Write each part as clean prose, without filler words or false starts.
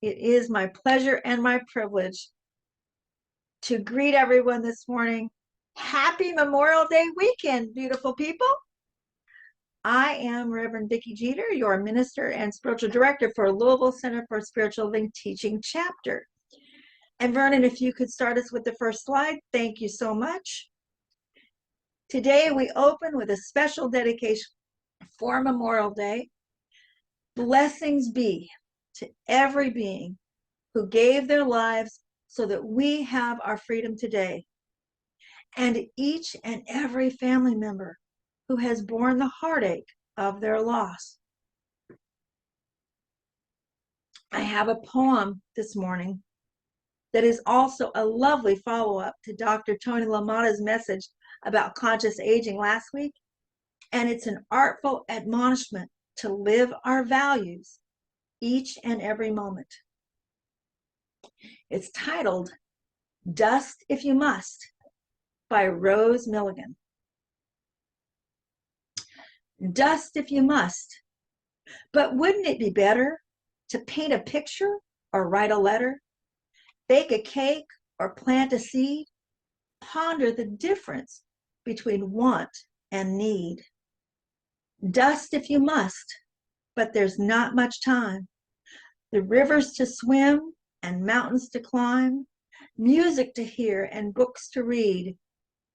It is my pleasure and my privilege to greet everyone this morning. Happy Memorial Day weekend, beautiful people. I am Reverend Vicki Jeter, your minister and spiritual director for Louisville Center for Spiritual Living Teaching Chapter. And Vernon, if you could start us with the first slide, thank you so much. Today we open with a special dedication for Memorial Day. Blessings be to every being who gave their lives so that we have our freedom today, and each and every family member who has borne the heartache of their loss. I have a poem this morning that is also a lovely follow-up to Dr. Tony LaMotta's message about conscious aging last week, and it's an artful admonishment to live our values each and every moment. It's titled Dust If You Must by Rose Milligan. Dust if you must, but wouldn't it be better to paint a picture or write a letter, bake a cake or plant a seed? Ponder the difference between want and need. Dust if you must, but there's not much time. The rivers to swim and mountains to climb, music to hear and books to read,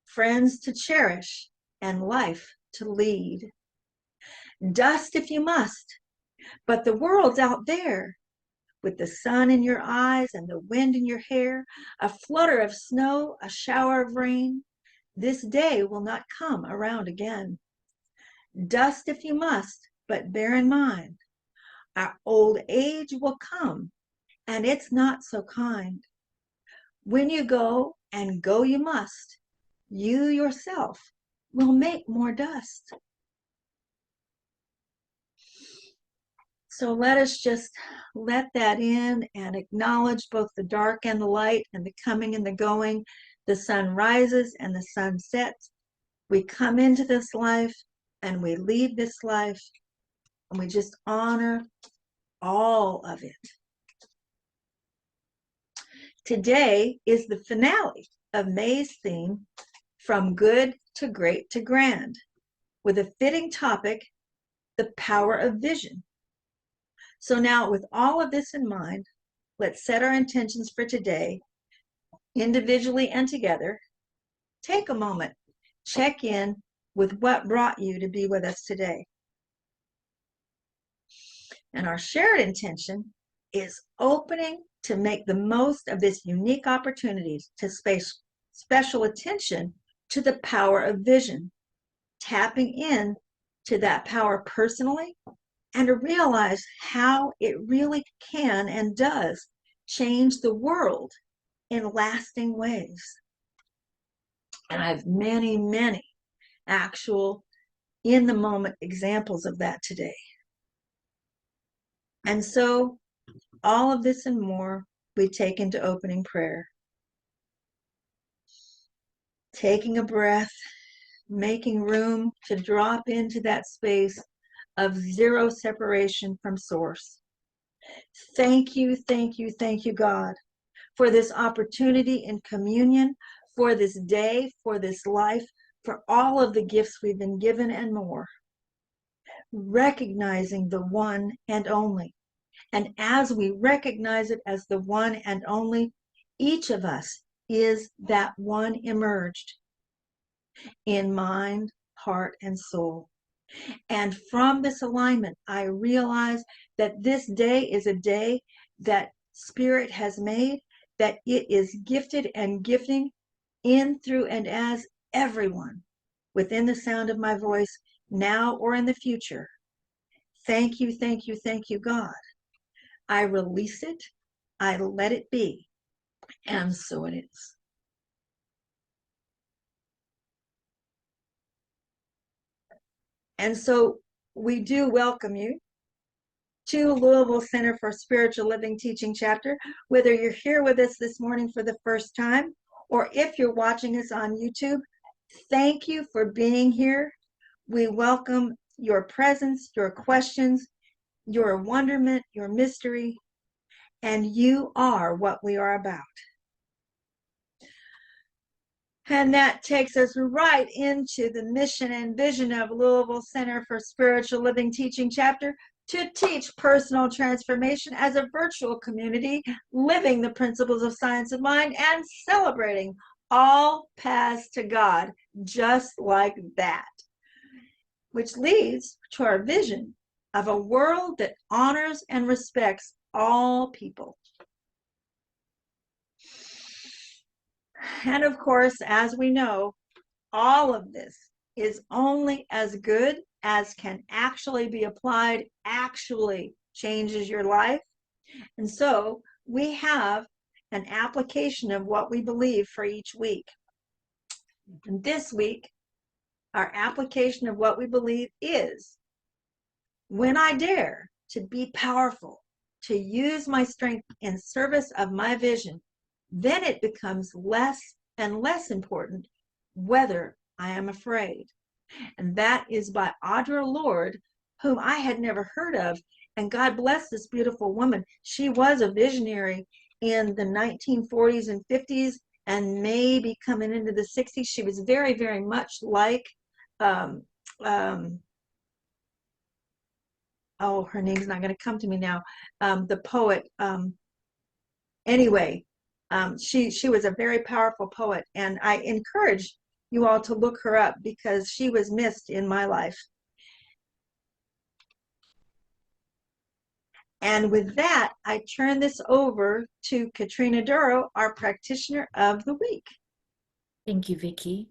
friends to cherish and life to lead. Dust if you must, but the world's out there, with the sun in your eyes and the wind in your hair, a flutter of snow, a shower of rain. This day will not come around again. Dust if you must, but bear in mind, our old age will come, and it's not so kind. When you go, and go you must, you yourself will make more dust. So let us just let that in and acknowledge both the dark and the light and the coming and the going. The sun rises and the sun sets. We come into this life and we leave this life, and we just honor all of it. Today is the finale of May's theme, From Good to Great to Grand, with a fitting topic, the power of vision. So now, with all of this in mind, let's set our intentions for today, individually and together. Take a moment, check in with what brought you to be with us today. And our shared intention is opening to make the most of this unique opportunity to pay special attention to the power of vision, tapping in to that power personally, and to realize how it really can and does change the world in lasting ways. And I have many, many actual in-the-moment examples of that today. And so all of this and more we take into opening prayer. Taking a breath, making room to drop into that space of zero separation from Source. Thank you, thank you, thank you, God, for this opportunity in communion, for this day, for this life, for all of the gifts we've been given and more. Recognizing the one and only. And as we recognize it as the one and only, each of us is that one emerged in mind, heart, and soul. And from this alignment, I realize that this day is a day that Spirit has made, that it is gifted and gifting in, through, and as everyone within the sound of my voice, now or in the future. Thank you, thank you, thank you, God. I release it, I let it be, and so it is. And so we do welcome you to Louisville Center for Spiritual Living Teaching Chapter, whether you're here with us this morning for the first time, or if you're watching us on YouTube. Thank you for being here. We welcome your presence, your questions, your wonderment, your mystery. and you are what we are about. And that takes us right into the mission and vision of Louisville Center for Spiritual Living Teaching Chapter, to teach personal transformation as a virtual community, living the principles of science of mind and celebrating all paths to God, just like that. Which leads to our vision of a world that honors and respects all people. And of course, as we know, all of this is only as good as can actually be applied, actually changes your life. And so we have an application of what we believe for each week. And this week, our application of what we believe is: when I dare to be powerful, to use my strength in service of my vision, then it becomes less and less important whether I am afraid. And that is by Audre Lorde, whom I had never heard of. And God bless this beautiful woman. She was a visionary in the 1940s and 50s, and maybe coming into the 60s. She was very, very much like, oh, her name's not going to come to me now, the poet. Anyway, she was a very powerful poet, and I encourage you all to look her up because she was missed in my life. And with that, I turn this over to Katrina Duro, our practitioner of the week. Thank you, Vicki.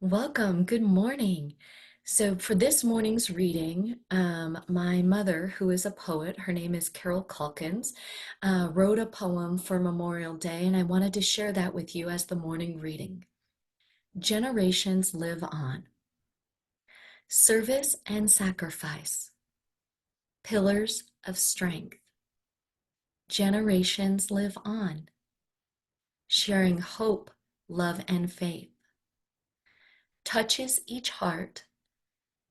Welcome. Good morning. So for this morning's reading, my mother, who is a poet, her name is Carol Calkins, wrote a poem for Memorial Day, and I wanted to share that with you as the morning reading. Generations live on. Service and sacrifice. Pillars of strength. Generations live on. Sharing hope, love, and faith. Touches each heart,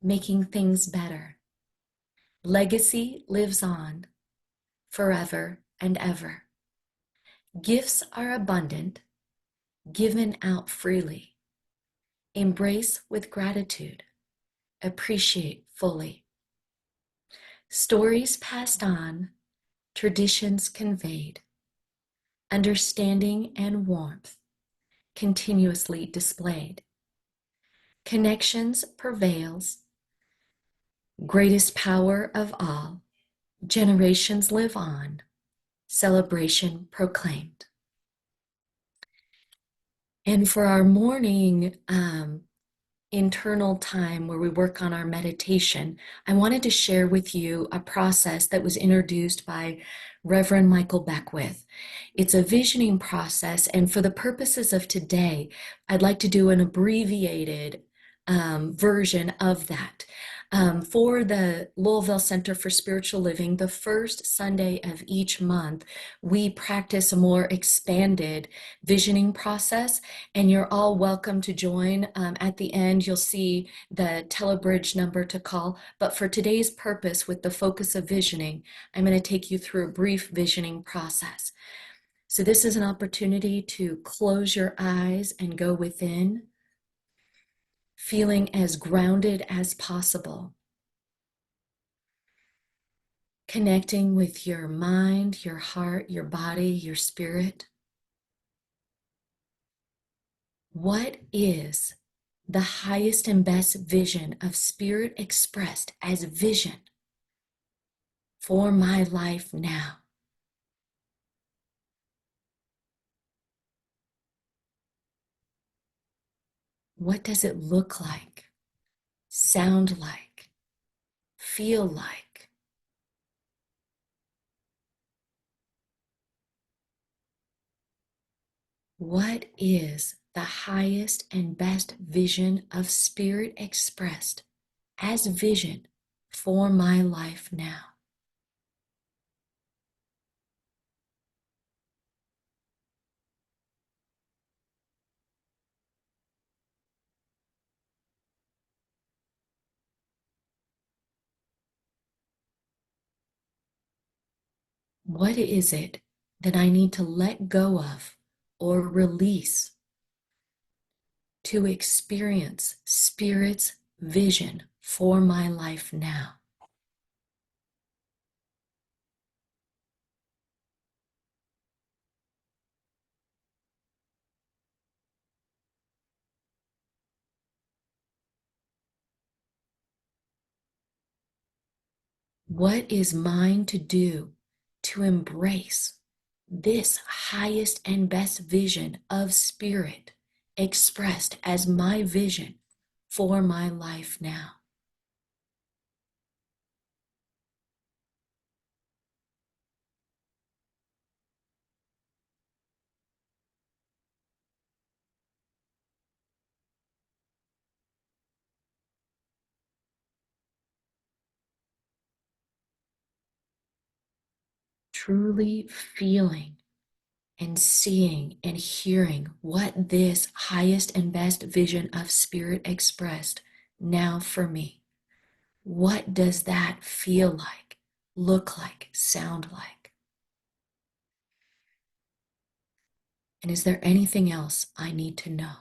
making things better. Legacy lives on, forever and ever. Gifts are abundant, given out freely. Embrace with gratitude, appreciate fully. Stories passed on, traditions conveyed. Understanding and warmth continuously displayed. Connections prevails, greatest power of all. Generations live on, celebration proclaimed. And for our morning internal time where we work on our meditation, I wanted to share with you a process that was introduced by Reverend Michael Beckwith. It's a visioning process, and for the purposes of today, I'd like to do an abbreviated version of that. For the Louisville Center for Spiritual Living, the first Sunday of each month, we practice a more expanded visioning process, and you're all welcome to join. At the end, you'll see the Telebridge number to call, but for today's purpose, with the focus of visioning, I'm going to take you through a brief visioning process. So this is an opportunity to close your eyes and go within, feeling as grounded as possible. Connecting with your mind, your heart, your body, your spirit. What is the highest and best vision of spirit expressed as vision for my life now? What does it look like, sound like, feel like? What is the highest and best vision of spirit expressed as vision for my life now? What is it that I need to let go of or release to experience Spirit's vision for my life now. What is mine to do to embrace this highest and best vision of Spirit expressed as my vision for my life now? Truly feeling and seeing and hearing what this highest and best vision of Spirit expressed now for me. What does that feel like, look like, sound like? And is there anything else I need to know?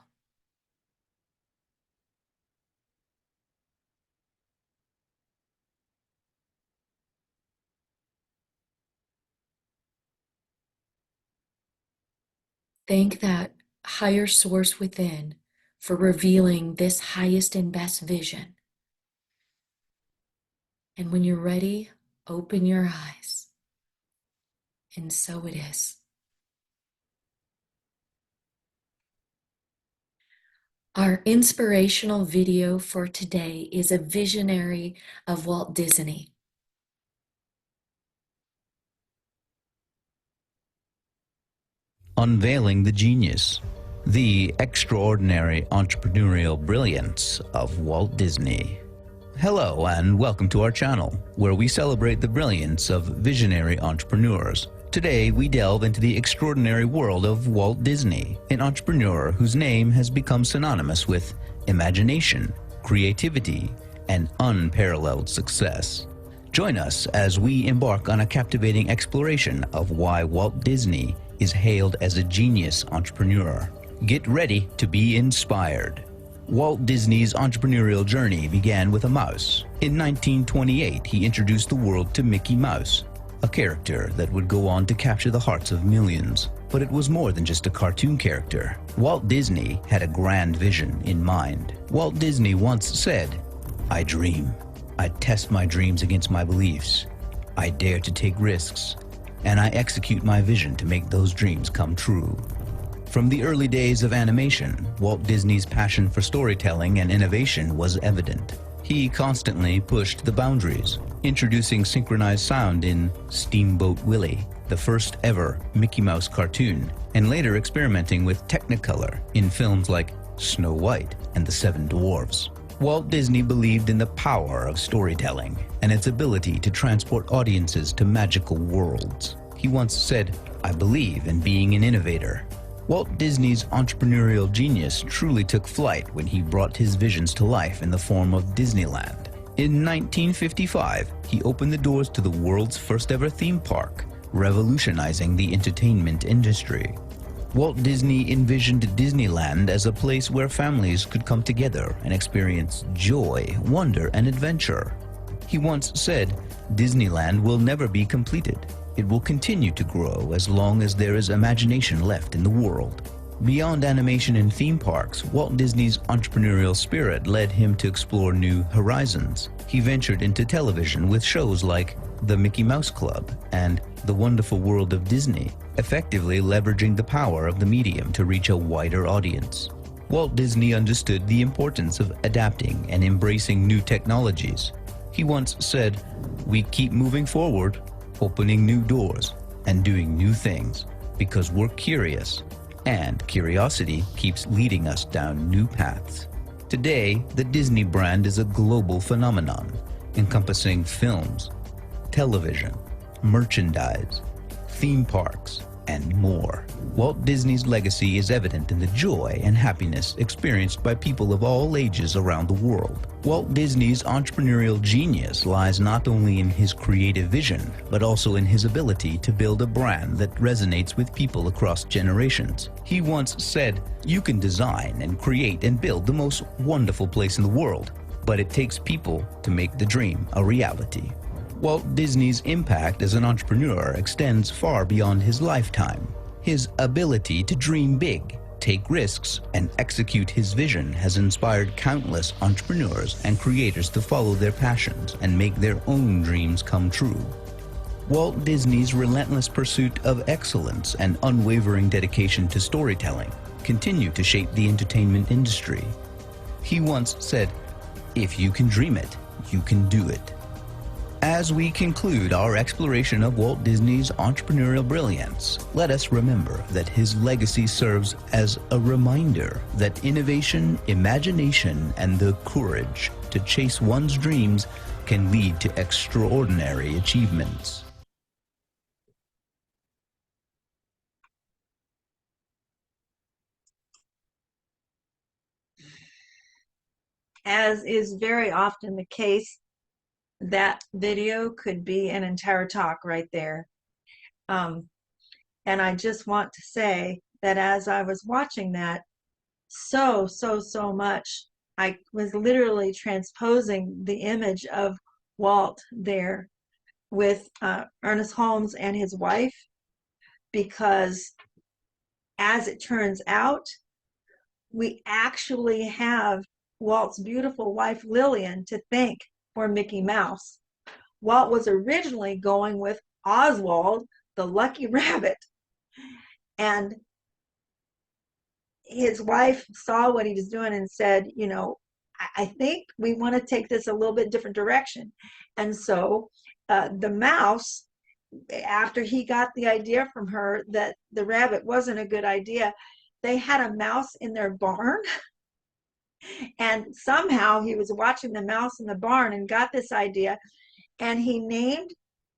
Thank that higher source within for revealing this highest and best vision. And when you're ready, open your eyes. And so it is. Our inspirational video for today is a visionary of Walt Disney. Unveiling the genius, the extraordinary entrepreneurial brilliance of Walt Disney. Hello and welcome to our channel, where we celebrate the brilliance of visionary entrepreneurs. Today we delve into the extraordinary world of Walt Disney, an entrepreneur whose name has become synonymous with imagination, creativity, and unparalleled success. Join us as we embark on a captivating exploration of why Walt Disney is hailed as a genius entrepreneur. Get ready to be inspired. Walt Disney's entrepreneurial journey began with a mouse. In 1928, he introduced the world to Mickey Mouse, a character that would go on to capture the hearts of millions. But it was more than just a cartoon character. Walt Disney had a grand vision in mind. Walt Disney once said, "I dream. I test my dreams against my beliefs. I dare to take risks, and I execute my vision to make those dreams come true." From the early days of animation, Walt Disney's passion for storytelling and innovation was evident. He constantly pushed the boundaries, introducing synchronized sound in Steamboat Willie, the first ever Mickey Mouse cartoon, and later experimenting with Technicolor in films like Snow White and the Seven Dwarfs. Walt Disney believed in the power of storytelling and its ability to transport audiences to magical worlds. He once said, "I believe in being an innovator." Walt Disney's entrepreneurial genius truly took flight when he brought his visions to life in the form of Disneyland. In 1955, he opened the doors to the world's first ever theme park, revolutionizing the entertainment industry. Walt Disney envisioned Disneyland as a place where families could come together and experience joy, wonder, and adventure. He once said, "Disneyland will never be completed. It will continue to grow as long as there is imagination left in the world." Beyond animation and theme parks, Walt Disney's entrepreneurial spirit led him to explore new horizons. He ventured into television with shows like The Mickey Mouse Club and The Wonderful World of Disney, effectively leveraging the power of the medium to reach a wider audience. Walt Disney understood the importance of adapting and embracing new technologies. He once said, "We keep moving forward, opening new doors, and doing new things, because we're curious, and curiosity keeps leading us down new paths." Today, the Disney brand is a global phenomenon, encompassing films, television, merchandise, theme parks, and more. Walt Disney's legacy is evident in the joy and happiness experienced by people of all ages around the world. Walt Disney's entrepreneurial genius lies not only in his creative vision, but also in his ability to build a brand that resonates with people across generations. He once said, "You can design and create and build the most wonderful place in the world, but it takes people to make the dream a reality." Walt Disney's impact as an entrepreneur extends far beyond his lifetime. His ability to dream big, take risks, and execute his vision has inspired countless entrepreneurs and creators to follow their passions and make their own dreams come true. Walt Disney's relentless pursuit of excellence and unwavering dedication to storytelling continue to shape the entertainment industry. He once said, "If you can dream it, you can do it." As we conclude our exploration of Walt Disney's entrepreneurial brilliance, let us remember that his legacy serves as a reminder that innovation, imagination, and the courage to chase one's dreams can lead to extraordinary achievements. As is very often the case, that video could be an entire talk right there. And I just want to say that as I was watching that, so much, I was literally transposing the image of Walt there with Ernest Holmes and his wife, because as it turns out, we actually have Walt's beautiful wife Lillian to thank for Mickey Mouse. Walt was originally going with Oswald, the lucky rabbit, and his wife saw what he was doing and said, "You know, I think we want to take this a little bit different direction." And so the mouse, after he got the idea from her that the rabbit wasn't a good idea, they had a mouse in their barn. And somehow he was watching the mouse in the barn and got this idea, and he named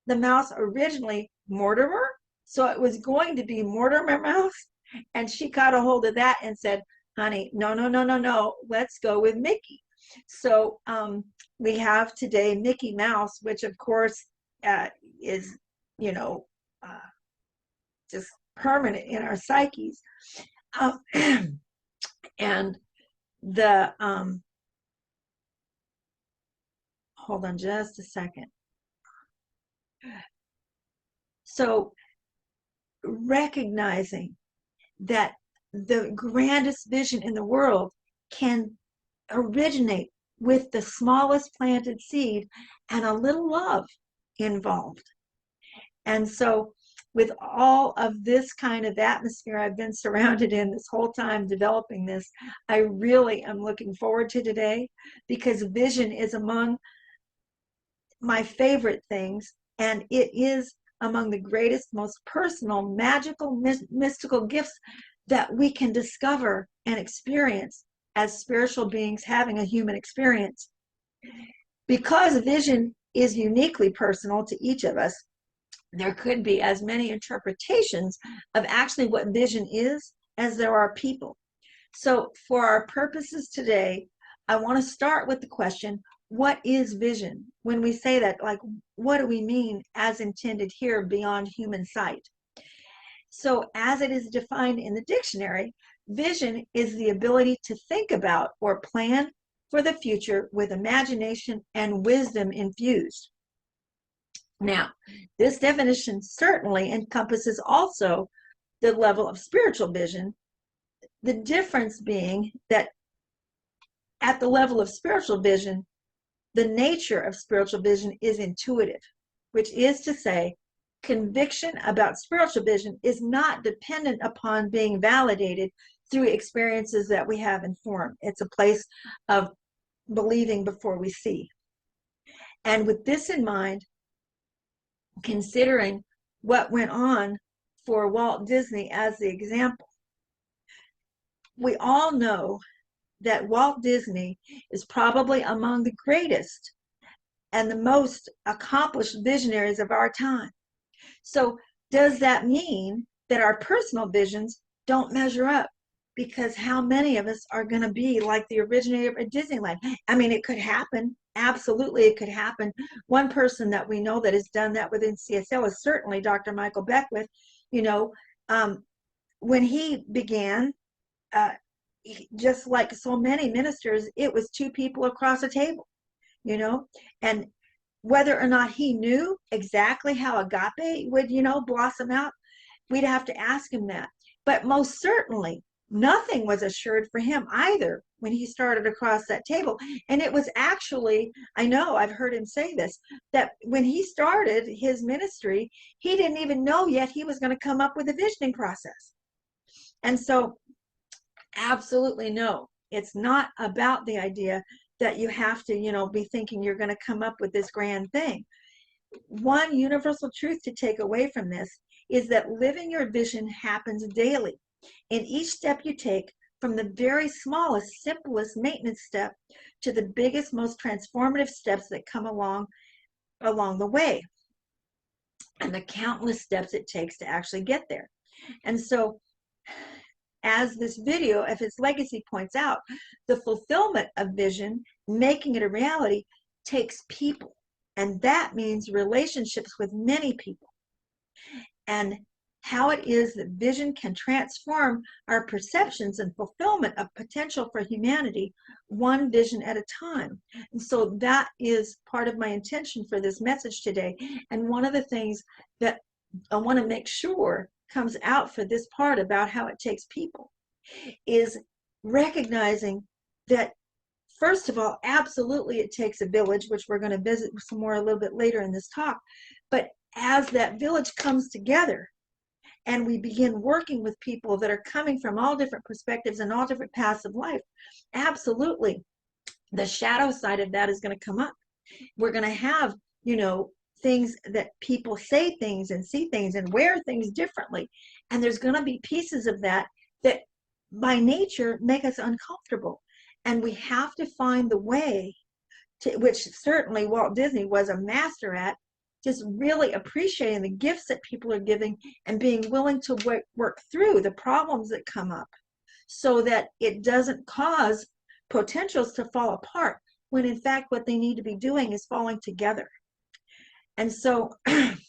the mouse originally Mortimer. So it was going to be Mortimer Mouse. And she got a hold of that and said, "Honey, no, let's go with Mickey." So we have today Mickey Mouse, which of course is, you know, just permanent in our psyches. And the hold on just a second. So recognizing that the grandest vision in the world can originate with the smallest planted seed and a little love involved. And so with all of this kind of atmosphere I've been surrounded in this whole time developing this, I really am looking forward to today, because vision is among my favorite things, and it is among the greatest, most personal, magical, mystical gifts that we can discover and experience as spiritual beings having a human experience. Because vision is uniquely personal to each of us, there could be as many interpretations of actually what vision is as there are people. So for our purposes today, I want to start with the question, what is vision? When we say that, like, what do we mean as intended here beyond human sight? So as it is defined in the dictionary, vision is the ability to think about or plan for the future with imagination and wisdom infused. Now, this definition certainly encompasses also the level of spiritual vision, the difference being that at the level of spiritual vision, the nature of spiritual vision is intuitive, which is to say, conviction about spiritual vision is not dependent upon being validated through experiences that we have in form. It's a place of believing before we see. And with this in mind, considering what went on for Walt Disney as the example, we all know that Walt Disney is probably among the greatest and the most accomplished visionaries of our time. So does that mean that our personal visions don't measure up, because how many of us are going to be like the originator of Disneyland? I mean, it could happen. Absolutely, it could happen. One person that we know that has done that within CSL is certainly Dr. Michael Beckwith. You know, when he began, just like so many ministers, it was two people across a table, you know, and whether or not he knew exactly how agape would, blossom out, we'd have to ask him that. But most certainly, nothing was assured for him either when he started across that table. And it was actually, I know I've heard him say this, that when he started his ministry, he didn't even know yet he was going to come up with a visioning process. And so, absolutely no, it's not about the idea that you have to, be thinking you're going to come up with this grand thing. One universal truth to take away from this is that living your vision happens daily. In each step you take, from the very smallest, simplest maintenance step to the biggest, most transformative steps that come along the way, and the countless steps it takes to actually get there. And so, as this video of his legacy points out, the fulfillment of vision, making it a reality, takes people. And that means relationships with many people. And how it is that vision can transform our perceptions and fulfillment of potential for humanity, one vision at a time. And so that is part of my intention for this message today. And one of the things that I want to make sure comes out for this part about how it takes people is recognizing that, first of all, absolutely it takes a village, which we're going to visit some more a little bit later in this talk. But as that village comes together and we begin working with people that are coming from all different perspectives and all different paths of life, absolutely the shadow side of that is going to come up. We're going to have, things that people say things and see things and wear things differently. And there's going to be pieces of that by nature make us uncomfortable. And we have to find the way to, which certainly Walt Disney was a master at, just really appreciating the gifts that people are giving and being willing to work through the problems that come up so that it doesn't cause potentials to fall apart, when in fact what they need to be doing is falling together. And so it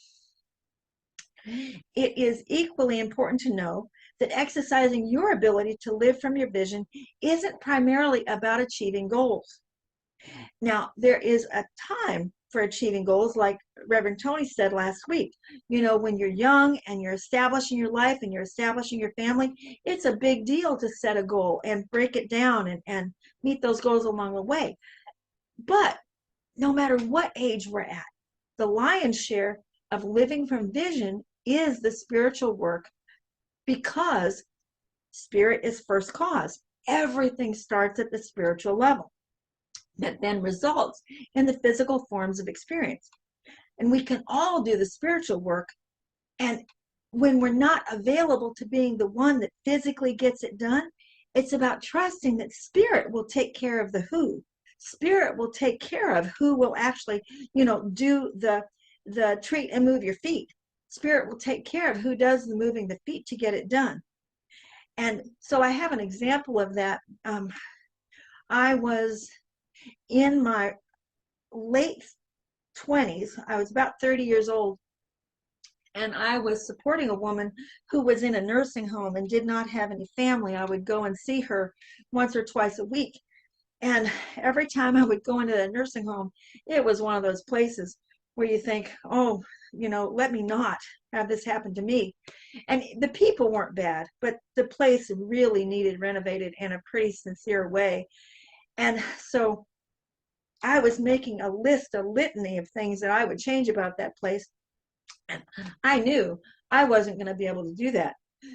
is equally important to know that exercising your ability to live from your vision isn't primarily about achieving goals. Now, there is a time for achieving goals, like Reverend Tony said last week. When you're young and you're establishing your life and you're establishing your family, it's a big deal to set a goal and break it down and meet those goals along the way. But no matter what age we're at, the lion's share of living from vision is the spiritual work, because spirit is first cause. Everything starts at the spiritual level that then results in the physical forms of experience. And we can all do the spiritual work. And when we're not available to being the one that physically gets it done, it's about trusting that spirit will take care of the who. Spirit will take care of who will actually, do the treat and move your feet. Spirit will take care of who does the moving the feet to get it done. And so I have an example of that. I was in my late 20s. I was about 30 years old. And I was supporting a woman who was in a nursing home and did not have any family. I would go and see her once or twice a week. And every time I would go into the nursing home, it was one of those places where you think, oh, let me not have this happen to me. And the people weren't bad, but the place really needed renovated in a pretty sincere way. And so I was making a litany of things that I would change about that place. And I knew I wasn't going to be able to do that.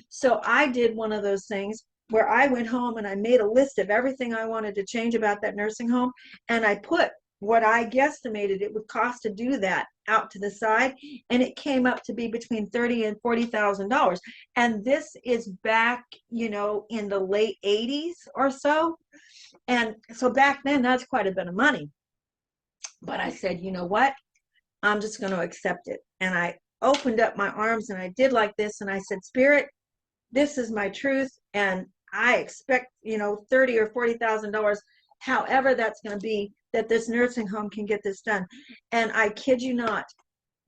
So I did one of those things where I went home and I made a list of everything I wanted to change about that nursing home. And I put what I guesstimated it would cost to do that out to the side. And it came up to be between $30,000 and $40,000. And this is back, in the late 80s or so. And so back then, that's quite a bit of money. But I said, you know what? I'm just going to accept it. And I opened up my arms and I did like this. And I said, Spirit, this is my truth. And I expect, $30,000 or $40,000, however that's going to be, that this nursing home can get this done. And I kid you not,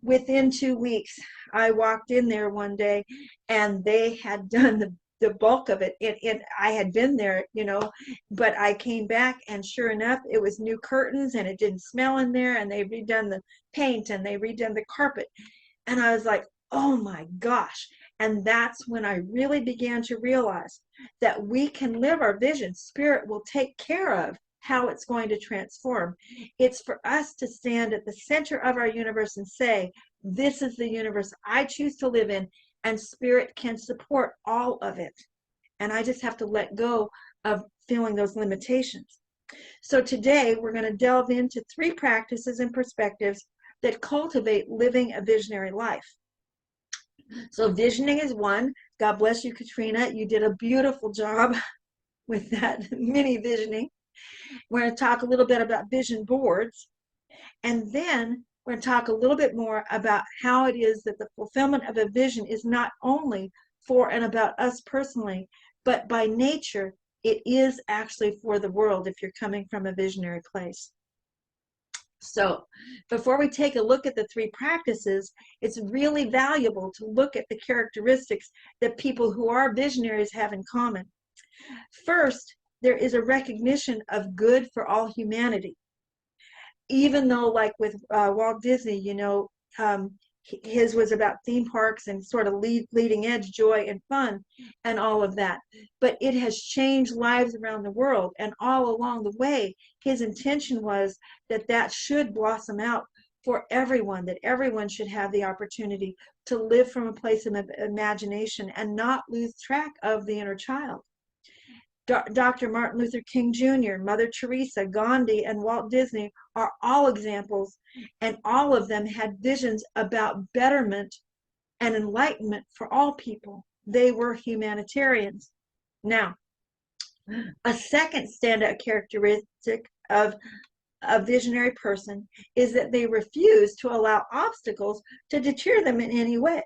within 2 weeks, I walked in there one day and they had done the bulk of it. I had been there, but I came back and sure enough, it was new curtains and it didn't smell in there, and they redone the paint and they redone the carpet. And I was like, oh my gosh. And that's when I really began to realize that we can live our vision. Spirit will take care of how it's going to transform. It's for us to stand at the center of our universe and say, this is the universe I choose to live in, and Spirit can support all of it. And I just have to let go of feeling those limitations. So today we're going to delve into 3 practices and perspectives that cultivate living a visionary life. So visioning is one. God bless you, Katrina. You did a beautiful job with that mini visioning. We're going to talk a little bit about vision boards. And then we're going to talk a little bit more about how it is that the fulfillment of a vision is not only for and about us personally, but by nature, it is actually for the world if you're coming from a visionary place. So before we take a look at the 3 practices, it's really valuable to look at the characteristics that people who are visionaries have in common. First, there is a recognition of good for all humanity. Even though, like with Walt Disney, his was about theme parks and sort of leading edge joy and fun and all of that. But it has changed lives around the world. And all along the way, his intention was that should blossom out for everyone, that everyone should have the opportunity to live from a place of imagination and not lose track of the inner child. Dr. Martin Luther King Jr., Mother Teresa, Gandhi, and Walt Disney are all examples, and all of them had visions about betterment and enlightenment for all people. They were humanitarians. Now, a second standout characteristic of a visionary person is that they refuse to allow obstacles to deter them in any way.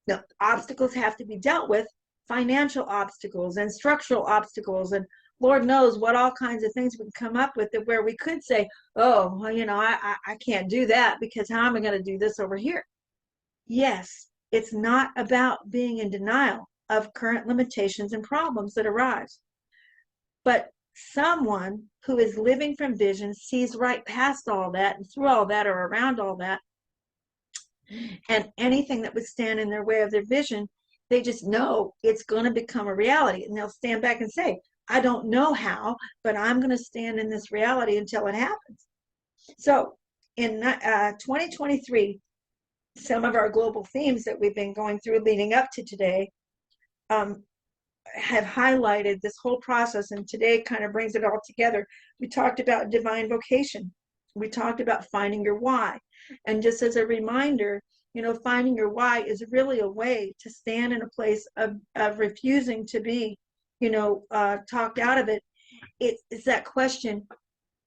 Now, obstacles have to be dealt with, financial obstacles and structural obstacles, and Lord knows what all kinds of things we can come up with, where we could say, oh, well, I can't do that because how am I going to do this over here? Yes, it's not about being in denial of current limitations and problems that arise. But someone who is living from vision sees right past all that and through all that or around all that, and anything that would stand in their way of their vision, they just know it's going to become a reality. And they'll stand back and say, I don't know how, but I'm going to stand in this reality until it happens. So in 2023, some of our global themes that we've been going through leading up to today have highlighted this whole process. And today kind of brings it all together. We talked about divine vocation. We talked about finding your why. And just as a reminder, finding your why is really a way to stand in a place of refusing to be, talked out of it. It's that question,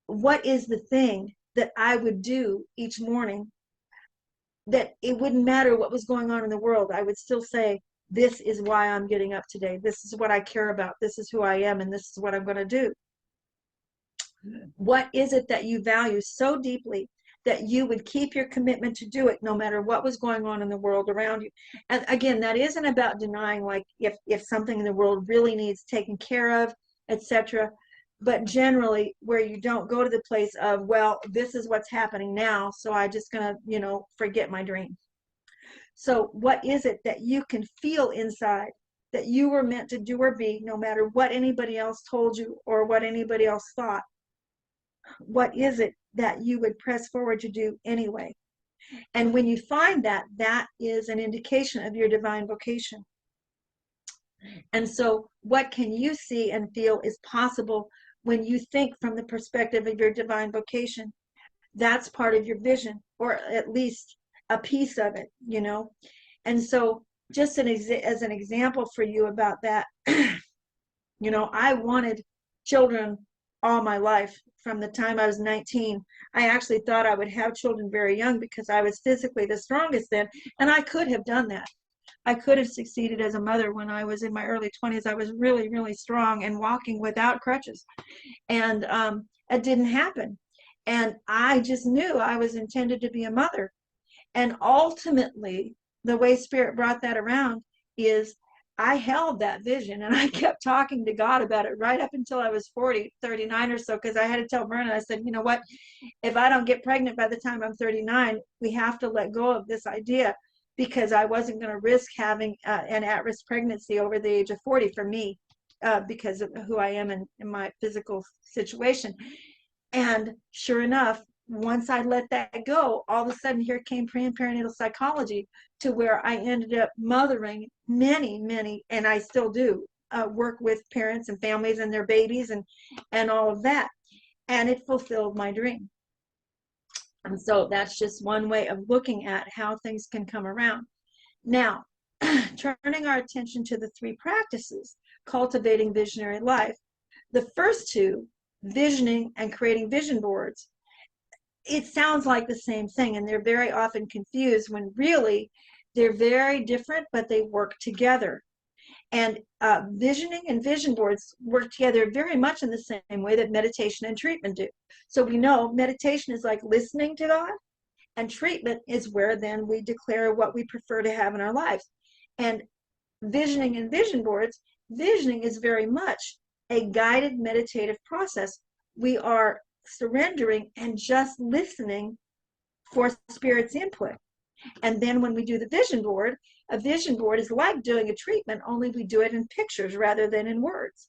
what is the thing that I would do each morning that it wouldn't matter what was going on in the world? I would still say, this is why I'm getting up today. This is what I care about. This is who I am, and this is what I'm going to do. What is it that you value so deeply that you would keep your commitment to do it no matter what was going on in the world around you? And again, that isn't about denying, like, if something in the world really needs taken care of, etc. But generally, where you don't go to the place of, well, this is what's happening now, so I'm just gonna, forget my dream. So what is it that you can feel inside that you were meant to do or be, no matter what anybody else told you or what anybody else thought? What is it that you would press forward to do anyway? And when you find that, that is an indication of your divine vocation. And so what can you see and feel is possible when you think from the perspective of your divine vocation? That's part of your vision, or at least a piece of it, And so just as an example for you about that, I wanted children all my life from the time I was 19. I actually thought I would have children very young because I was physically the strongest then, and I could have done that. I could have succeeded as a mother when I was in my early 20s. I was really, really strong and walking without crutches. And it didn't happen. And I just knew I was intended to be a mother. And ultimately, the way Spirit brought that around is I held that vision and I kept talking to God about it right up until I was 40, 39 or so, because I had to tell Verna, I said, you know what, if I don't get pregnant by the time I'm 39, we have to let go of this idea, because I wasn't going to risk having an at-risk pregnancy over the age of 40 for me, because of who I am in my physical situation. And sure enough, once I let that go, all of a sudden here came perinatal psychology, to where I ended up mothering many, and I still do work with parents and families and their babies and all of that. And it fulfilled my dream. And so that's just one way of looking at how things can come around. Now, turning our attention to the three practices, cultivating visionary life. The first two, visioning and creating vision boards, it sounds like the same thing, and they're very often confused when really they're very different, but they work together. And visioning and vision boards work together very much in the same way that meditation and treatment do. So we know meditation is like listening to God, and treatment is where then we declare what we prefer to have in our lives. And visioning and vision boards, visioning is very much a guided meditative process. We are surrendering and just listening for Spirit's input. And then when we do the vision board, a vision board is like doing a treatment, only we do it in pictures rather than in words.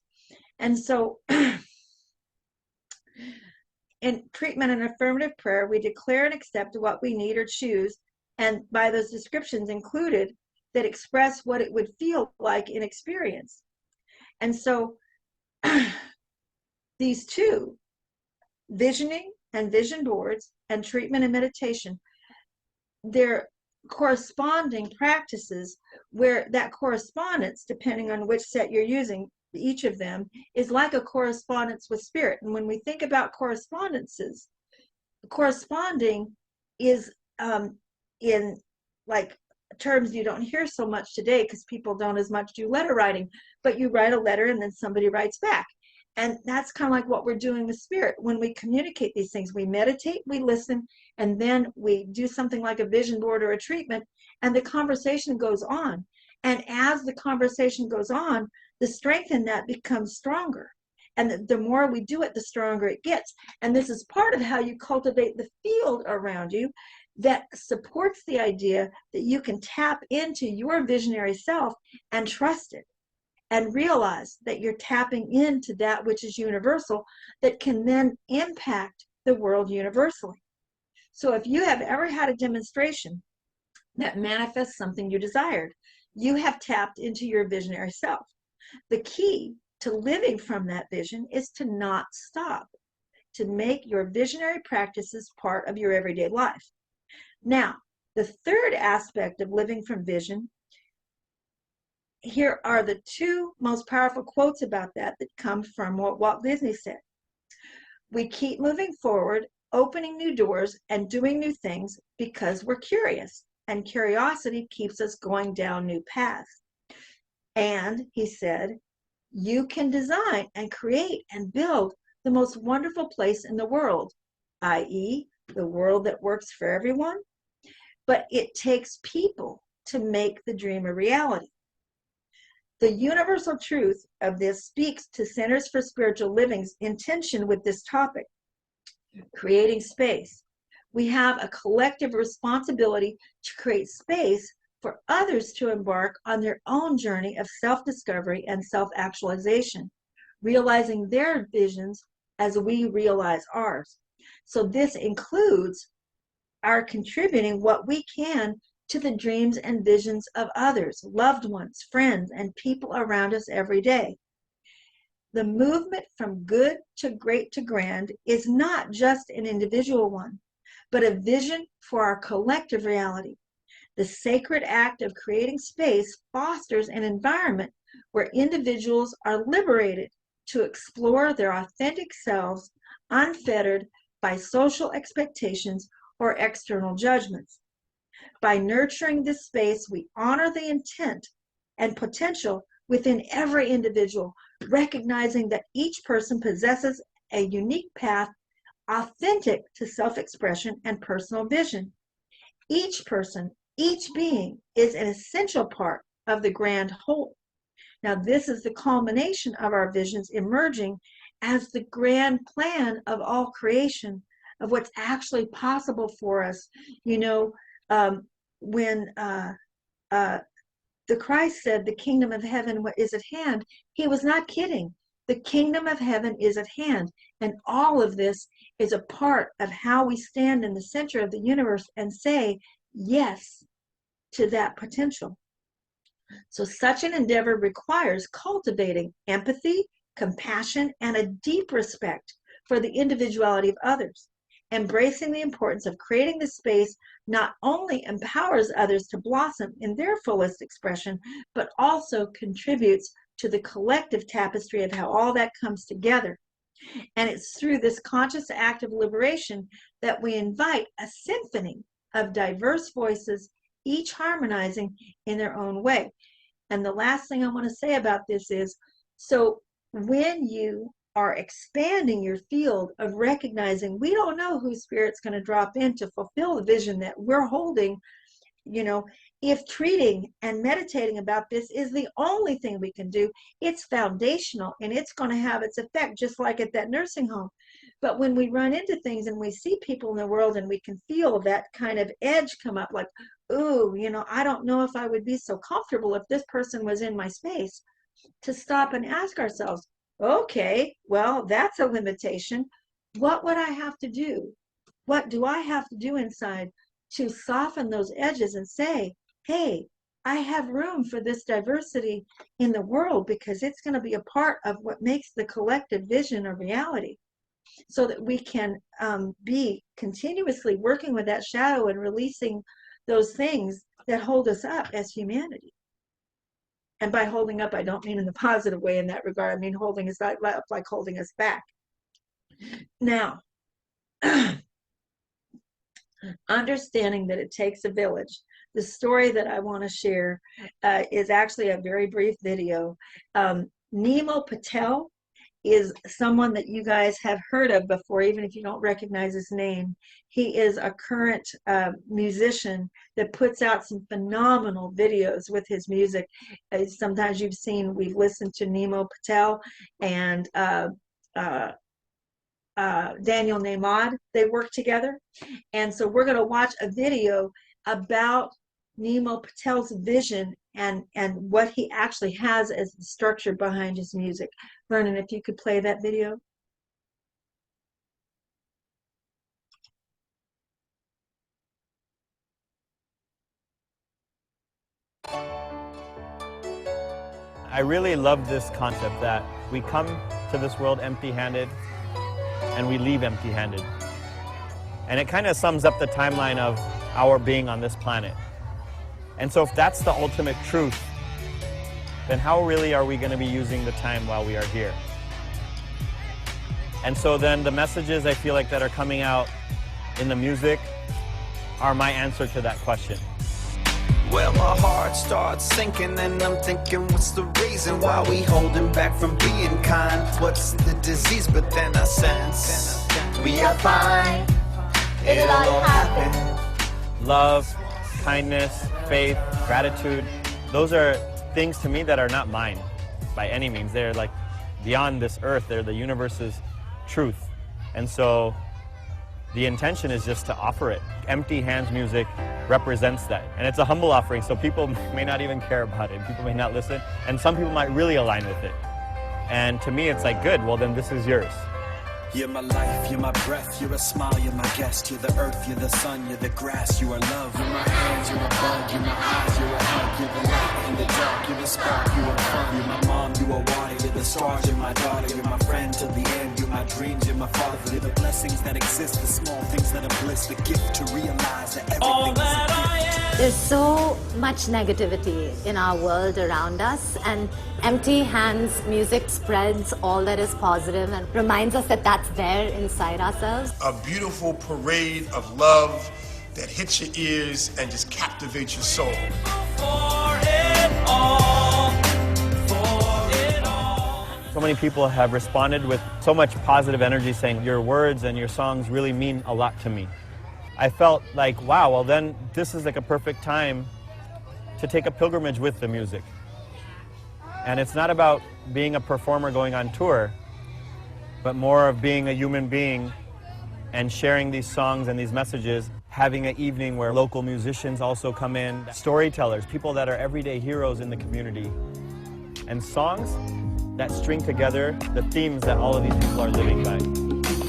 And so in treatment and affirmative prayer, we declare and accept what we need or choose, and by those descriptions included, that express what it would feel like in experience. And so these two, visioning and vision boards, and treatment and meditation, they're corresponding practices where that correspondence, depending on which set you're using, each of them is like a correspondence with Spirit. And when we think about correspondences, corresponding is in like terms you don't hear so much today, because people don't as much do letter writing, but you write a letter and then somebody writes back. And that's kind of like what we're doing with Spirit. When we communicate these things, we meditate, we listen, and then we do something like a vision board or a treatment, and the conversation goes on. And as the conversation goes on, the strength in that becomes stronger. And the more we do it, the stronger it gets. And this is part of how you cultivate the field around you that supports the idea that you can tap into your visionary self and trust it, and realize that you're tapping into that which is universal, that can then impact the world universally. So if you have ever had a demonstration that manifests something you desired, you have tapped into your visionary self. The key to living from that vision is to not stop, to make your visionary practices part of your everyday life. Now, the third aspect of living from vision, here are the two most powerful quotes about that come from what Walt Disney said. We keep moving forward, opening new doors and doing new things because we're curious, and curiosity keeps us going down new paths. And he said, you can design and create and build the most wonderful place in the world, i.e., the world that works for everyone. But it takes people to make the dream a reality. The universal truth of this speaks to Centers for Spiritual Living's intention with this topic, creating space. We have a collective responsibility to create space for others to embark on their own journey of self-discovery and self-actualization, realizing their visions as we realize ours. So this includes our contributing what we can to the dreams and visions of others, loved ones, friends, and people around us every day. The movement from good to great to grand is not just an individual one, but a vision for our collective reality. The sacred act of creating space fosters an environment where individuals are liberated to explore their authentic selves unfettered by social expectations or external judgments. By nurturing this space, we honor the intent and potential within every individual, recognizing that each person possesses a unique path authentic to self-expression and personal vision. Each person, each being is an essential part of the grand whole. Now, this is the culmination of our visions emerging as the grand plan of all creation, of what's actually possible for us. You know, when the Christ said the kingdom of heaven is at hand, he was not kidding. The kingdom of heaven is at hand. And all of this is a part of how we stand in the center of the universe and say yes to that potential. So such an endeavor requires cultivating empathy, compassion, and a deep respect for the individuality of others. Embracing the importance of creating the space not only empowers others to blossom in their fullest expression, but also contributes to the collective tapestry of how all that comes together. And it's through this conscious act of liberation that we invite a symphony of diverse voices, each harmonizing in their own way. And the last thing I want to say about this is, so when you are expanding your field of recognizing we don't know who Spirit's going to drop in to fulfill the vision that we're holding, you know, if treating and meditating about this is the only thing we can do, it's foundational and it's going to have its effect, just like at that nursing home. But when we run into things and we see people in the world and we can feel that kind of edge come up, like, ooh, you know, I don't know if I would be so comfortable if this person was in my space, to stop and ask ourselves, okay, well, that's a limitation. What would I have to do? What do I have to do inside to soften those edges and say, hey, I have room for this diversity in the world because it's going to be a part of what makes the collective vision a reality, so that we can be continuously working with that shadow and releasing those things that hold us up as humanity. And by holding up, I don't mean in the positive way in that regard. I mean holding us up like holding us back. Now, understanding that it takes a village. The story that I want to share is actually a very brief video. Nemo Patel is someone that you guys have heard of before, even if you don't recognize his name. He is a current musician that puts out some phenomenal videos with his music. Sometimes you've seen, we've listened to Nemo Patel and Daniel Nemad. They work together. And so we're going to watch a video about Nemo Patel's vision and what he actually has as the structure behind his music. Vernon, if you could play that video. I really love this concept that we come to this world empty-handed and we leave empty-handed. And it kind of sums up the timeline of our being on this planet. And so if that's the ultimate truth, then how really are we going to be using the time while we are here? And so then the messages I feel like that are coming out in the music are my answer to that question. Well, my heart starts sinking and I'm thinking, what's the reason why we holding back from being kind? What's the disease? But then I sense we are fine. It'll all happen. Love, kindness, faith, gratitude, those are things to me that are not mine by any means. They're like beyond this earth. They're the universe's truth. And so the intention is just to offer it. Empty Hands music represents that. And it's a humble offering, so people may not even care about it. People may not listen. And some people might really align with it. And to me, it's like, good, well, then this is yours. You're my life, you're my breath, you're a smile, you're my guest. You're the earth, you're the sun, you're the grass, you are love. You're my hands, you're a bug, you're my eyes, you're a hug. You're the light in the dark, you're the spark, you are fun. You're my mom, you are water, you're the stars, you're my daughter. You're my friend till the end, you're My dreams in my father, the blessings that exist, the small things that are bliss, the gift to realize that everything is a gift. There's so much negativity in our world around us, and Empty Hands music spreads all that is positive and reminds us that that's there inside ourselves. A beautiful parade of love that hits your ears and just captivates your soul. So many people have responded with so much positive energy saying your words and your songs really mean a lot to me. I felt like, wow, well then this is like a perfect time to take a pilgrimage with the music. And it's not about being a performer going on tour, but more of being a human being and sharing these songs and these messages, having an evening where local musicians also come in, storytellers, people that are everyday heroes in the community, and songs that string together the themes that all of these people are living by.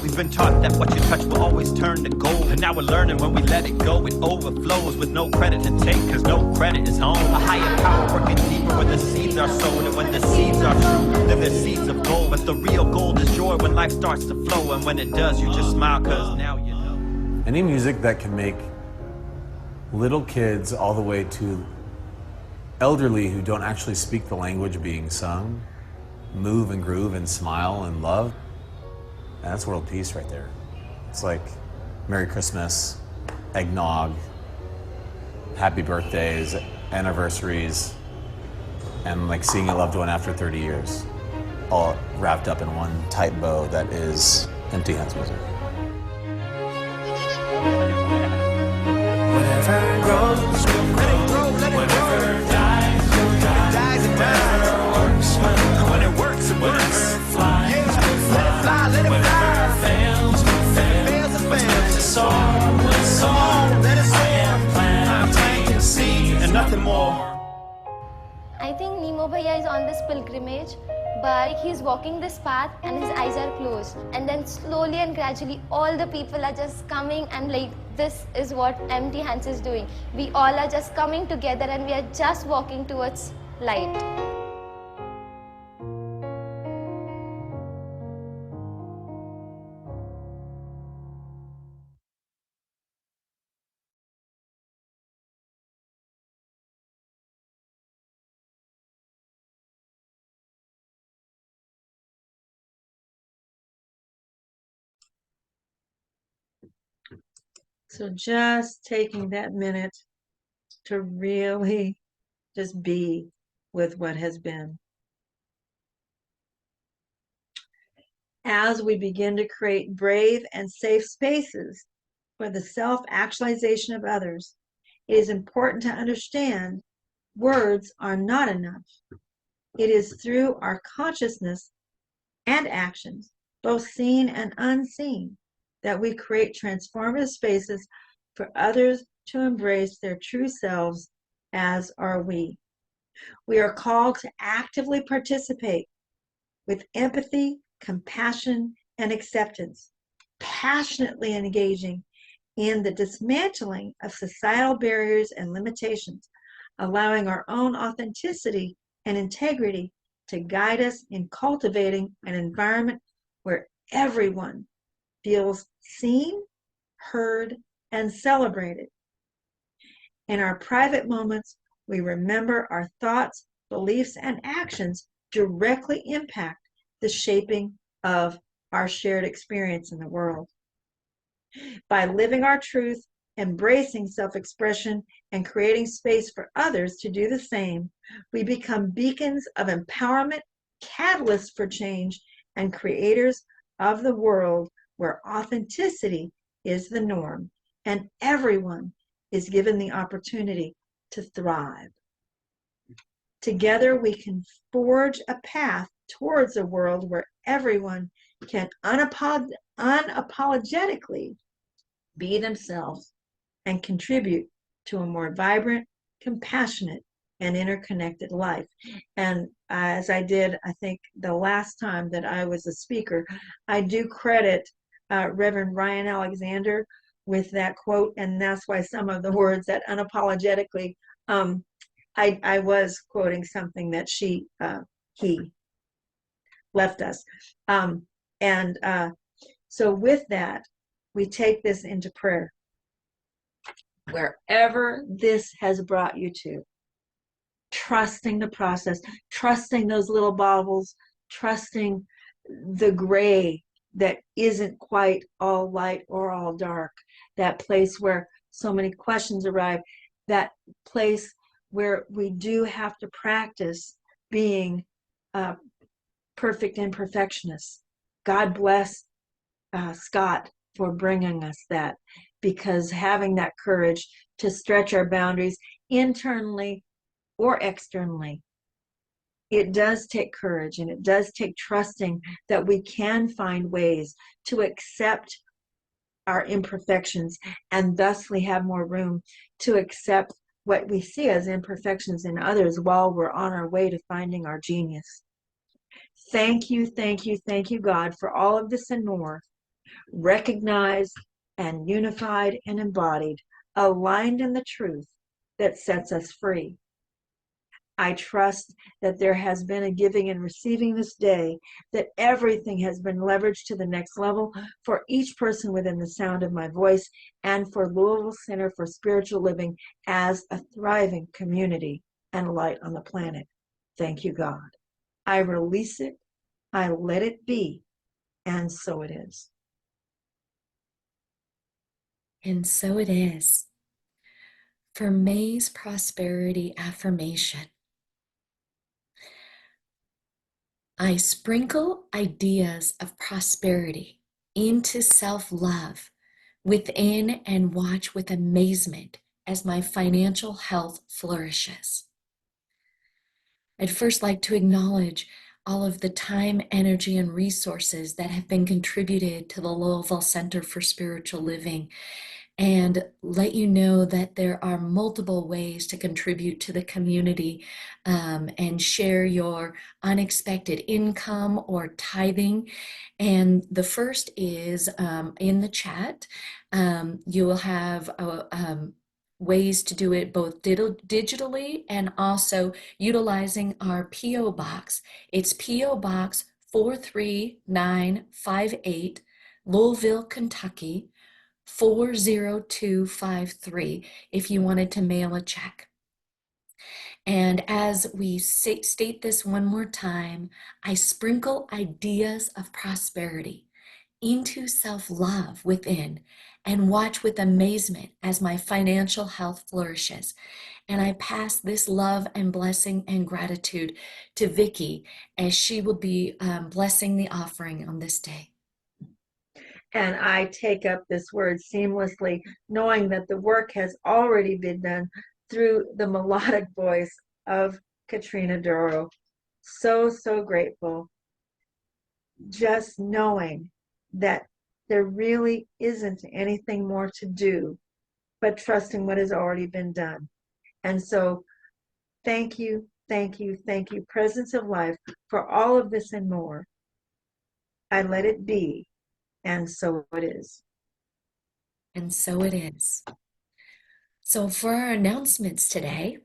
We've been taught that what you touch will always turn to gold, and now we're learning when we let it go, it overflows with no credit to take, cause no credit is home. A higher power working deeper where the seeds are sown, and when the seeds are true, then they're seeds of gold. But the real gold is joy when life starts to flow, and when it does, you just smile, cause now you know. Any music that can make little kids all the way to elderly who don't actually speak the language being sung move and groove and smile and love, and that's world peace right there. It's like Merry Christmas, eggnog, happy birthdays, anniversaries, and like seeing a loved one after 30 years, all wrapped up in one tight bow that is Empty Hands music. Whatever grows, whatever dies, it dies. When it works, it works. Fly, yeah. Let it fly. Fails, it fails. So, let it soar. I'm planting seeds and nothing more. I think Nemo Bhaiya is on this pilgrimage, but he's walking this path and his eyes are closed. And then slowly and gradually, all the people are just coming, and like, this is what Empty Hands is doing. We all are just coming together and we are just walking towards light. So just taking that minute to really just be with what has been. As we begin to create brave and safe spaces for the self-actualization of others, it is important to understand words are not enough. It is through our consciousness and actions, both seen and unseen, that we create transformative spaces for others to embrace their true selves, as are we. We are called to actively participate with empathy, compassion, and acceptance, passionately engaging in the dismantling of societal barriers and limitations, allowing our own authenticity and integrity to guide us in cultivating an environment where everyone feels seen, heard, and celebrated. In our private moments, we remember our thoughts, beliefs, and actions directly impact the shaping of our shared experience in the world. By living our truth, embracing self-expression, and creating space for others to do the same, we become beacons of empowerment, catalysts for change, and creators of the world where authenticity is the norm and everyone is given the opportunity to thrive. Together, we can forge a path towards a world where everyone can unapologetically be themselves and contribute to a more vibrant, compassionate, and interconnected life. And as I did, I think the last time that I was a speaker, I do credit Reverend Ryan Alexander with that quote, and that's why some of the words that unapologetically, I was quoting something that he left us. And so with that, we take this into prayer. Wherever this has brought you to, trusting the process, trusting those little baubles, trusting the gray that isn't quite all light or all dark, that place where so many questions arrive, that place where we do have to practice being perfect imperfectionists. God bless Scott for bringing us that, because having that courage to stretch our boundaries internally or externally, it does take courage, and it does take trusting that we can find ways to accept our imperfections, and thusly have more room to accept what we see as imperfections in others while we're on our way to finding our genius. Thank you, thank you, thank you, God, for all of this and more, recognized and unified and embodied, aligned in the truth that sets us free. I trust that there has been a giving and receiving this day, that everything has been leveraged to the next level for each person within the sound of my voice, and for Louisville Center for Spiritual Living as a thriving community and light on the planet. Thank you, God. I release it, I let it be, and so it is. And so it is. For May's prosperity affirmation, I sprinkle ideas of prosperity into self-love within and watch with amazement as my financial health flourishes. I'd first like to acknowledge all of the time, energy, and resources that have been contributed to the Louisville Center for Spiritual Living, and let you know that there are multiple ways to contribute to the community and share your unexpected income or tithing. And the first is in the chat. You will have ways to do it both digitally and also utilizing our P.O. Box. It's P.O. Box 43958, Louisville, Kentucky, 40253, if you wanted to mail a check. And as we state this one more time, I sprinkle ideas of prosperity into self-love within and watch with amazement as my financial health flourishes. And I pass this love and blessing and gratitude to Vicki as she will be blessing the offering on this day. And I take up this word seamlessly, knowing that the work has already been done through the melodic voice of Katrina Duro. So, so grateful. Just knowing that there really isn't anything more to do, but trusting what has already been done. And so thank you, thank you, thank you, Presence of Life, for all of this and more. I let it be. And so it is. And so it is. So for our announcements today,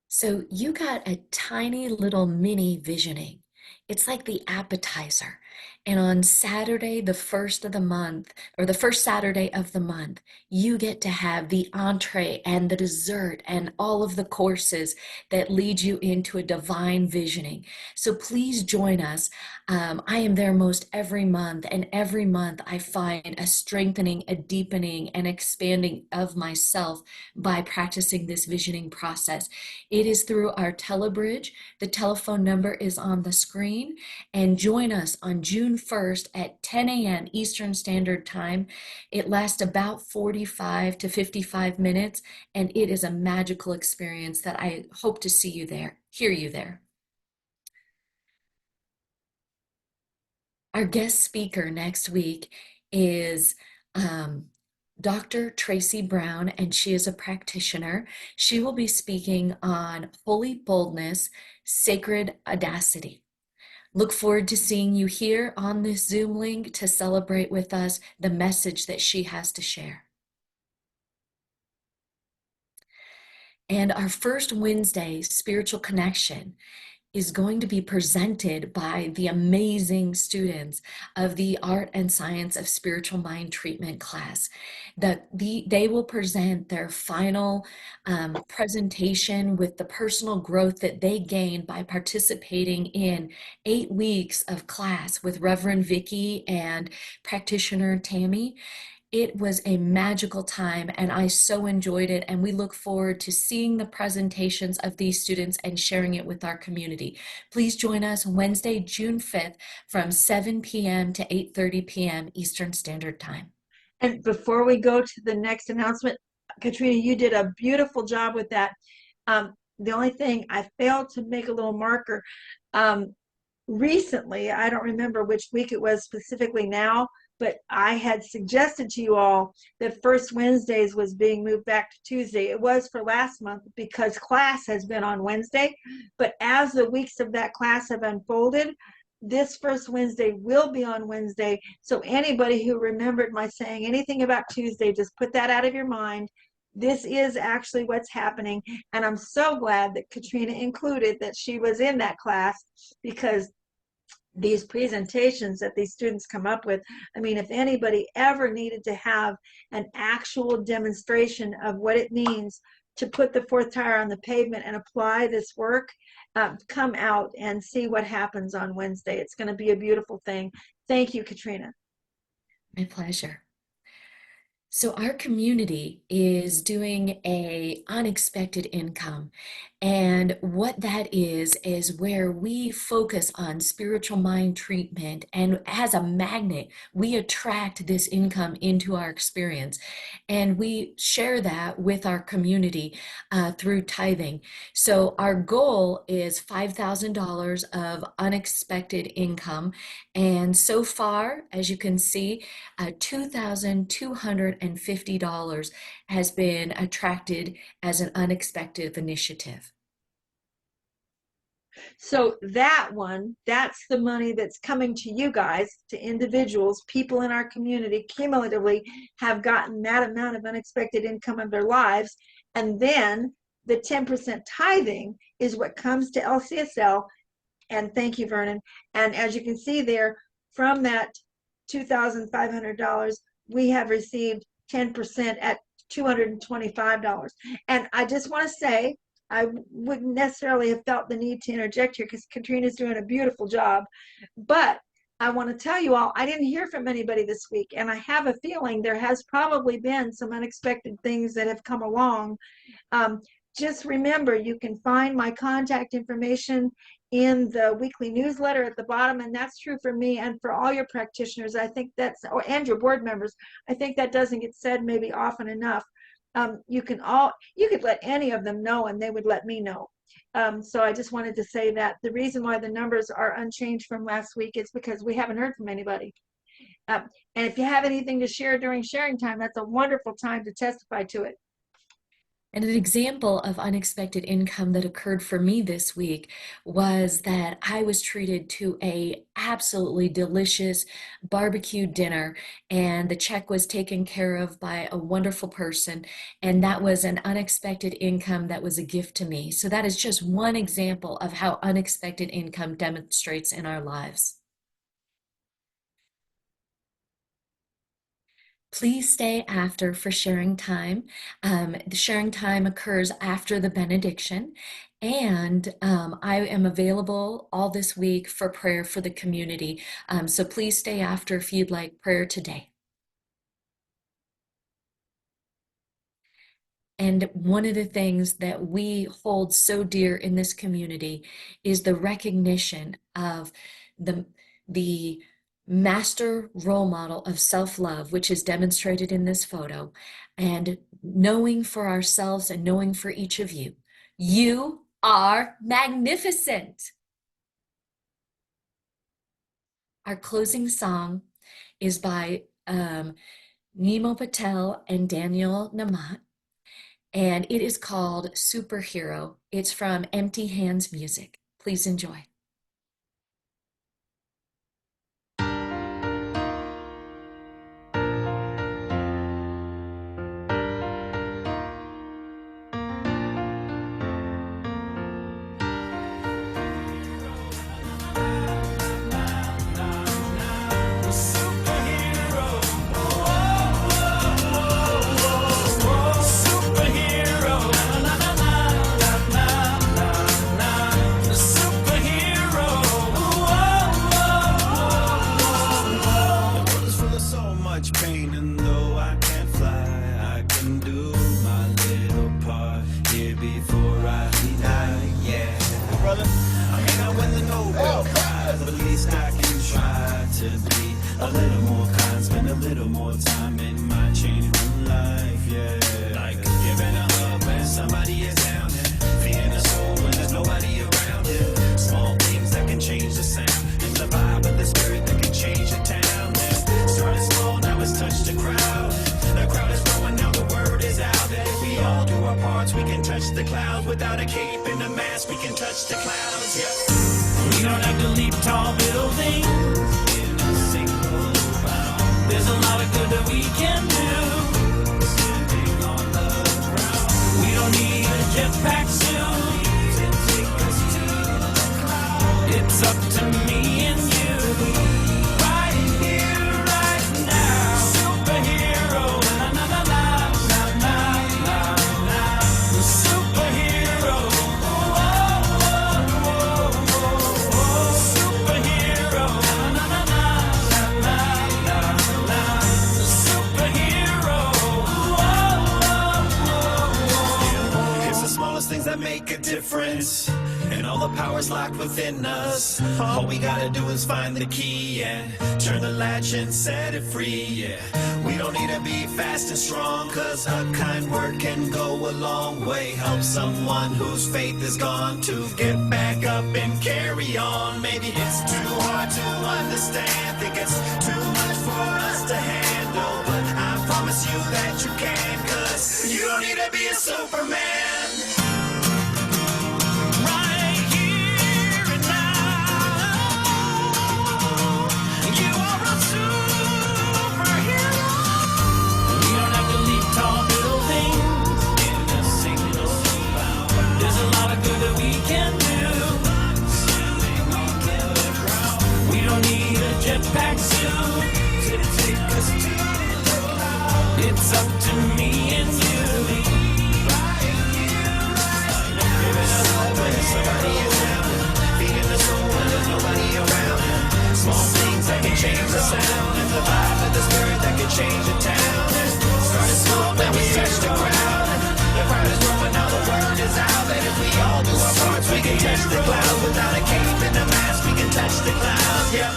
so you got a tiny little mini visioning. It's like the appetizer. And on Saturday, the first of the month, or the first Saturday of the month, you get to have the entree and the dessert and all of the courses that lead you into a divine visioning. So please join us. I am there most every month, and every month I find a strengthening, a deepening, and expanding of myself by practicing this visioning process. It is through our Telebridge. The telephone number is on the screen, and join us on June 1st at 10 a.m. Eastern Standard Time. It lasts about 45 to 55 minutes, and it is a magical experience that I hope to see you there, hear you there. Our guest speaker next week is Dr. Tracy Brown, and she is a practitioner. She will be speaking on Holy Boldness, Sacred Audacity. Look forward to seeing you here on this Zoom link to celebrate with us the message that she has to share. And our first Wednesday spiritual connection is going to be presented by the amazing students of the Art and Science of Spiritual Mind Treatment class. They will present their final presentation with the personal growth that they gained by participating in 8 weeks of class with Reverend Vicky and practitioner Tammy. It was a magical time, and I so enjoyed it, and we look forward to seeing the presentations of these students and sharing it with our community. Please join us Wednesday, June 5th from 7 p.m. to 8:30 p.m. Eastern Standard Time. And before we go to the next announcement, Katrina, you did a beautiful job with that. The only thing I failed to make a little marker. Recently, I don't remember which week it was specifically now, but I had suggested to you all that First Wednesdays was being moved back to Tuesday. It was for last month because class has been on Wednesday, but as the weeks of that class have unfolded, this First Wednesday will be on Wednesday. So anybody who remembered my saying anything about Tuesday, just put that out of your mind. This is actually what's happening. And I'm so glad that Katrina included that she was in that class, because these presentations that these students come up with, I mean, if anybody ever needed to have an actual demonstration of what it means to put the fourth tire on the pavement and apply this work, come out and see what happens on Wednesday. It's going to be a beautiful thing. Thank you, Katrina. My pleasure. So our community is doing a unexpected income, and what that is where we focus on spiritual mind treatment, and as a magnet we attract this income into our experience, and we share that with our community through tithing. So our goal is $5,000 of unexpected income, and so far, as you can see, $2,250 has been attracted as an unexpected initiative. So that's the money that's coming to you guys, to individuals. People in our community cumulatively have gotten that amount of unexpected income in their lives. And then the 10% tithing is what comes to LCSL. And thank you, Vernon. And as you can see there, from that $2,500, we have received 10% at $225. And I just want to say, I wouldn't necessarily have felt the need to interject here because Katrina's doing a beautiful job. But I want to tell you all, I didn't hear from anybody this week, and I have a feeling there has probably been some unexpected things that have come along. Just remember, you can find my contact information in the weekly newsletter at the bottom, and that's true for me and for all your practitioners. I think that's, and your board members. I think that doesn't get said maybe often enough. You could let any of them know, and they would let me know. So I just wanted to say that the reason why the numbers are unchanged from last week is because we haven't heard from anybody. And if you have anything to share during sharing time, that's a wonderful time to testify to it. And an example of unexpected income that occurred for me this week was that I was treated to a absolutely delicious barbecue dinner, and the check was taken care of by a wonderful person, and that was an unexpected income that was a gift to me. So that is just one example of how unexpected income demonstrates in our lives. Please stay after for sharing time. The sharing time occurs after the benediction, and I am available all this week for prayer for the community. So please stay after if you'd like prayer today. And one of the things that we hold so dear in this community is the recognition of the master role model of self-love, which is demonstrated in this photo, and knowing for ourselves and knowing for each of you, you are magnificent. Our closing song is by Nemo Patel and Daniel Namat, and it is called Superhero. It's from Empty Hands Music. Please enjoy. brother? I may not win the Nobel Prize, but at least I can try to be a little more kind, spend a little more time in my changing life, yeah. Like giving a hug when somebody is down there, feeding a soul when there's nobody around here. Small things that can change the sound and the vibe of the spirit that can change the town. Yeah. Started small, now it's touched the crowd. The crowd is growing, now the word is out that if we all do our parts, we can touch the clouds. Without a cape and a mask, we can touch the clouds, yeah. We don't have to leap tall buildings in a single bound. There's a lot of good that we can do sitting on the ground. We don't need a jetpack suit to take us to the clouds. It's up to me and you, right here, right now. Superhero, na na na na na na na na. Superhero, oh, oh, oh, oh, oh. Superhero, na na na na na na na. Superhero, oh, oh, oh. It's the smallest things that make a difference, and all the power's locked within us. All we gotta do is find the key and turn the latch and set it free, yeah. We don't need to be fast and strong, cause a kind word can go a long way. Help someone whose faith is gone to get back up and carry on. Maybe it's too hard to understand, think it's too much for us to handle, but I promise you that you can, cause you don't need to be a Superman. Right here and now, you are a superhero. We don't have to leap tall buildings in a single bound. There's a lot of good that we can do sitting on the ground. We don't need a jetpack suit to take us to the clouds. It's up to me and you. Somebody is down, feeding the soul when there's nobody around. Small things that can change the sound, and the vibe of the spirit that can change the town. Started small, then we touch the crowd. The crowd is growing, now the word is out that if we all do our parts, we can touch the clouds. Without a cape and a mask, we can touch the clouds, yeah.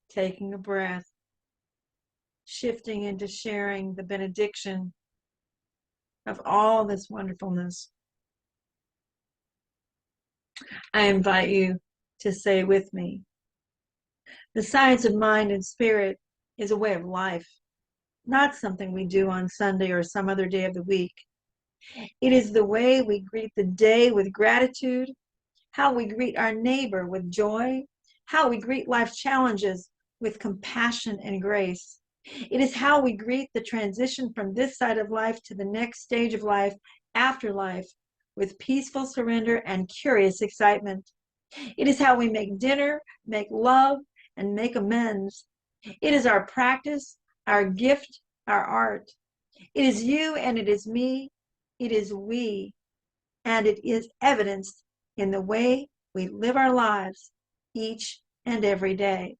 Taking a breath, shifting into sharing the benediction of all this wonderfulness. I invite you to say with me, the science of mind and spirit is a way of life, not something we do on Sunday or some other day of the week. It is the way we greet the day with gratitude, how we greet our neighbor with joy, how we greet life's challenges with compassion and grace. It is how we greet the transition from this side of life to the next stage of life, after life, with peaceful surrender and curious excitement. It is how we make dinner, make love, and make amends. It is our practice, our gift, our art. It is you and it is me. It is we. And it is evidenced in the way we live our lives each and every day.